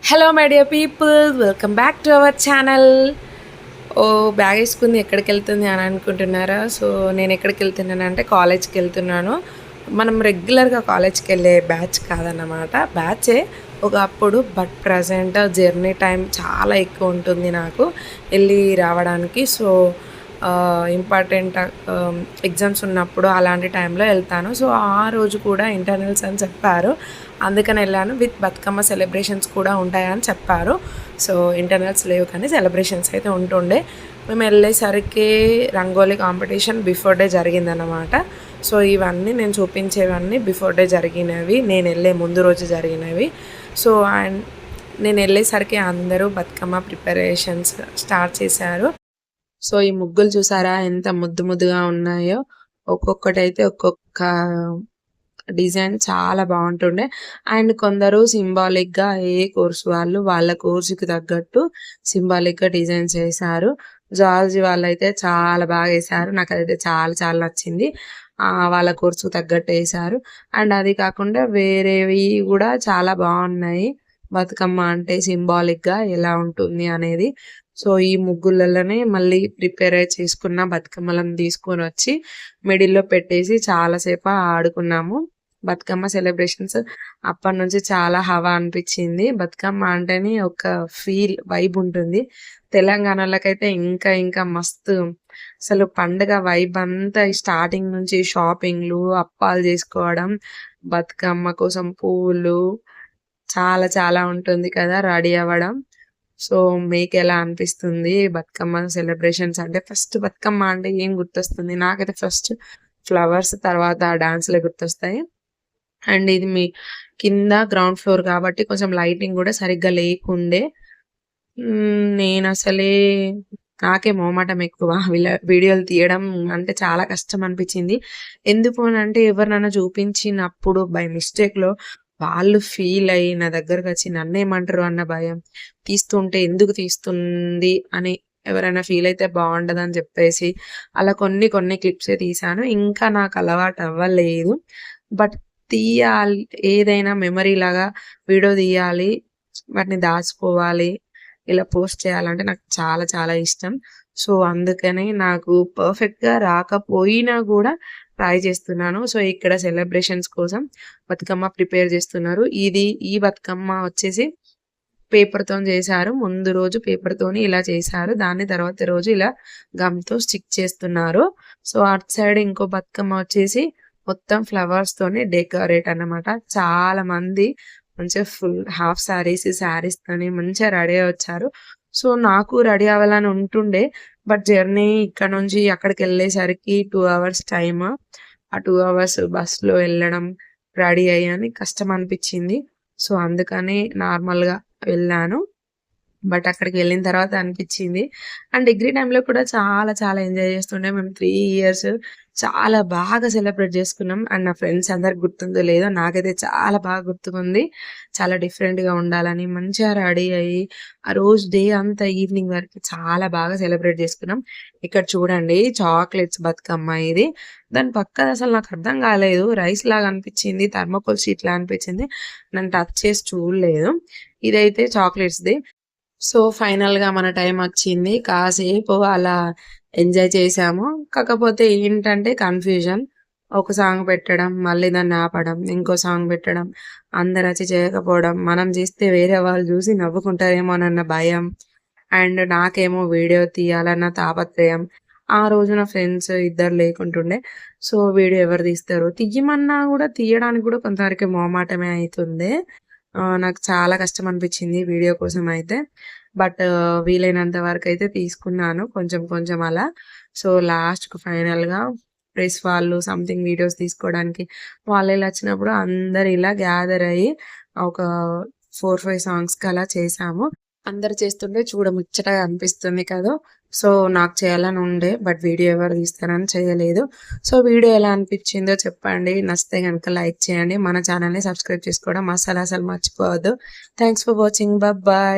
Hello my dear people, welcome back to our channel. ఓ bag వేసుకుంది ఎక్కడికి వెళ్తుంది అని అనుకుంటున్నారా? సో నేను ఎక్కడికి వెళ్తున్నానంటే కాలేజ్కి వెళ్తున్నాను. మనం రెగ్యులర్గా కాలేజ్కి వెళ్ళే బ్యాచ్ కాదన్నమాట, బ్యాచే ఒకప్పుడు. బట్ ప్రజెంట్ జర్నీ టైం చాలా ఎక్కువ ఉంటుంది నాకు వెళ్ళి రావడానికి. సో ఇంపార్టెంట్ ఎగ్జామ్స్ ఉన్నప్పుడు అలాంటి టైంలో వెళ్తాను. సో ఆ రోజు కూడా ఇంటర్నల్స్ అని చెప్పారు, అందుకని వెళ్ళాను. విత్ బతుకమ్మ సెలబ్రేషన్స్ కూడా ఉంటాయని చెప్పారు. సో ఇంటర్నల్స్ లేవు కానీ సెలబ్రేషన్స్ అయితే ఉంటుండే. మేము వెళ్ళేసరికి రంగోలీ కాంపిటీషన్ బిఫోర్ డే జరిగిందన్నమాట. సో ఇవన్నీ నేను చూపించేవన్నీ బిఫోర్ డే జరిగినవి, నేను వెళ్ళే ముందు రోజు జరిగినవి. సో అండ్ నేను వెళ్ళేసరికి అందరూ బతుకమ్మ ప్రిపరేషన్స్ స్టార్ట్ చేశారు. సో ఈ ముగ్గులు చూసారా ఎంత ముద్దు ముద్దుగా ఉన్నాయో. ఒక్కొక్కటైతే ఒక్కొక్క డిజైన్ చాలా బాగుంటుండే. అండ్ కొందరు సింబాలిక్గా ఏ కోర్సు వాళ్ళు వాళ్ళ కోర్సుకి తగ్గట్టు సింబాలిక్గా డిజైన్స్ వేశారు. జార్జి వాళ్ళైతే చాలా బాగా వేశారు, నాకు అదైతే చాలా చాలా నచ్చింది. వాళ్ళ కోర్సుకు తగ్గట్టు వేశారు. అండ్ అది కాకుండా వేరేవి కూడా చాలా బాగున్నాయి. బతుకమ్మ అంటే సింబాలిక్గా ఎలా ఉంటుంది అనేది. సో ఈ ముగ్గులలోనే మళ్ళీ ప్రిపేర్ అయి చేసుకున్న బతుకమ్మలను తీసుకొని వచ్చి మిడిల్లో పెట్టేసి చాలాసేపు ఆడుకున్నాము. బతుకమ్మ సెలబ్రేషన్స్ అప్పటి నుంచి చాలా హవా అనిపించింది. బతుకమ్మ అంటేనే ఒక వైబ్ ఉంటుంది. తెలంగాణలోకైతే ఇంకా ఇంకా మస్తు అసలు పండుగ వైబ్ అంతా స్టార్టింగ్ నుంచి షాపింగ్లు, అప్పాలు చేసుకోవడం, బతుకమ్మ కోసం పువ్వులు చాలా చాలా ఉంటుంది కదా రెడీ అవ్వడం. సో మీకెలా అనిపిస్తుంది బతుకమ్మ సెలబ్రేషన్స్ అంటే? ఫస్ట్ బతుకమ్మ అంటే ఏం గుర్తొస్తుంది? నాకైతే ఫస్ట్ ఫ్లవర్స్, తర్వాత డాన్స్‌లే గుర్తొస్తాయి. అండ్ ఇది మీ కింద గ్రౌండ్ ఫ్లోర్ కాబట్టి కొంచెం లైటింగ్ కూడా సరిగ్గా లేకుండే. నేనసలే నాకే మొహమాటం ఎక్కువ వీడియోలు తీయడం అంటే చాలా కష్టం అనిపించింది. ఎందుకు అనంటే ఎవరినైనా చూపించినప్పుడు బై మిస్టేక్‌లో వాళ్ళు ఫీల్ అయ్యి నా దగ్గరకొచ్చి నన్నేమంటారో అన్న భయం. తీస్తుంటే ఎందుకు తీస్తుంది అని ఎవరైనా ఫీల్ అయితే బాగుండదని చెప్పేసి అలా కొన్ని కొన్ని క్లిప్సే తీశాను. ఇంకా నాకు అలవాటు అవ్వలేదు. బట్ తీయాలి, ఏదైనా మెమరీ లాగా వీడియో తీయాలి, వాటిని దాచుకోవాలి, ఇలా పోస్ట్ చేయాలంటే నాకు చాలా చాలా ఇష్టం. సో అందుకని నాకు పర్ఫెక్ట్‌గా రాకపోయినా కూడా ట్రై చేస్తున్నాను. సో ఇక్కడ సెలబ్రేషన్స్ కోసం బతుకమ్మ ప్రిపేర్ చేస్తున్నారు. ఈ బతుకమ్మ వచ్చేసి పేపర్‌తోని చేశారు. ముందు రోజు పేపర్‌తోని ఇలా చేశారు. దాన్ని తర్వాత రోజు ఇలా గమ్‌తో స్టిక్ చేస్తున్నారు. సో అటు సైడ్ ఇంకో బతుకమ్మ వచ్చేసి మొత్తం ఫ్లవర్స్‌తోని డెకరేట్ అన్నమాట. చాలా మంది మంచిగా ఫుల్ హాఫ్ శారీస్‌తోని మంచిగా రెడీ అయ్యి వచ్చారు. సో నాకు రెడీ అవ్వాలని ఉంటుండే. బట్ జర్నీ ఇక్కడ నుంచి అక్కడికెళ్ళేసరికి 2 అవర్స్ టైమ్. ఆ 2 అవర్స్ బస్‌లో వెళ్ళడం, రెడీ అయ్యి కష్టం అనిపించింది. సో అందుకని నార్మల్‌గా వెళ్ళాను. బట్ అక్కడికి వెళ్ళిన తర్వాత అనిపించింది. అండ్ డిగ్రీ టైమ్‌లో కూడా చాలా చాలా ఎంజాయ్ చేస్తుండే. మేము 3 ఇయర్స్ చాలా బాగా సెలబ్రేట్ చేసుకున్నాం. అండ్ నా ఫ్రెండ్స్ అందరికి గుర్తుందో లేదో నాకైతే చాలా బాగా గుర్తుకుంది. చాలా డిఫరెంట్‌గా ఉండాలని మంచిగా రెడీ అయ్యి ఆ రోజు డే అంతా ఈవినింగ్ వరకు చాలా బాగా సెలబ్రేట్ చేసుకున్నాం. ఇక్కడ చూడండి చాక్లెట్స్ బతుకమ్మ ఇది. దాని పక్కన అసలు నాకు అర్థం కాలేదు. రైస్ లాగా అనిపించింది. థర్మాకోల్ షీట్‌లా అనిపించింది. నేను టచ్ చేసి చూడలేదు. ఇదైతే చాక్లెట్స్‌ది. సో ఫైనల్‌గా మన టైమొచ్చింది. కాసేపు అలా ఎంజాయ్ చేశాము. కాకపోతే ఏంటంటే కన్‌ఫ్యూజన్. ఒక సాంగ్ పెట్టడం, మళ్ళీ దాన్ని ఆపడం, ఇంకో సాంగ్ పెట్టడం, అందరొచ్చి చేయకపోవడం, మనం చేస్తే వేరే వాళ్ళు చూసి నవ్వుకుంటారేమోనన్న భయం. అండ్ నాకేమో వీడియో తీయాలన్న తాపత్రయం. ఆ రోజు నా ఫ్రెండ్స్ ఇద్దరు లేకుంటుండే. సో వీడియో ఎవరు తీస్తారు? తీయమన్నా గూడా తీయడానికి కూడా కొంతవరకు మొహమాటమే అయితుంది. నాకు చాలా కష్టం అనిపించింది వీడియో కోసం అయితే. బట్ వీలైనంత వరకైతే తీసుకున్నాను కొంచెం కొంచెం అలా. సో లాస్ట్‌కి ఫైనల్‌గా ప్రెస్ వాళ్ళు సంథింగ్ వీడియోస్ తీసుకోవడానికి వాళ్ళు ఇలా వచ్చినప్పుడు అందరూ ఇలా గ్యాదర్ అయ్యి ఒక 4, 5 సాంగ్స్‌కి అలా చేశాము. అందరూ చేస్తుంటే చూడముచ్చటగా అనిపిస్తుంది కదా! సో నాకు చేయాలని ఉండే. బట్ వీడియో ఎవరు తీస్తారని చేయలేదు. సో వీడియో ఎలా అనిపించిందో చెప్పండి. నచ్చితే గనుక లైక్ చేయండి. మన ఛానల్‌ని సబ్స్క్రైబ్ చేసుకోవడం అస్సలు మర్చిపోవద్దు. Thanks for watching. బాయ్.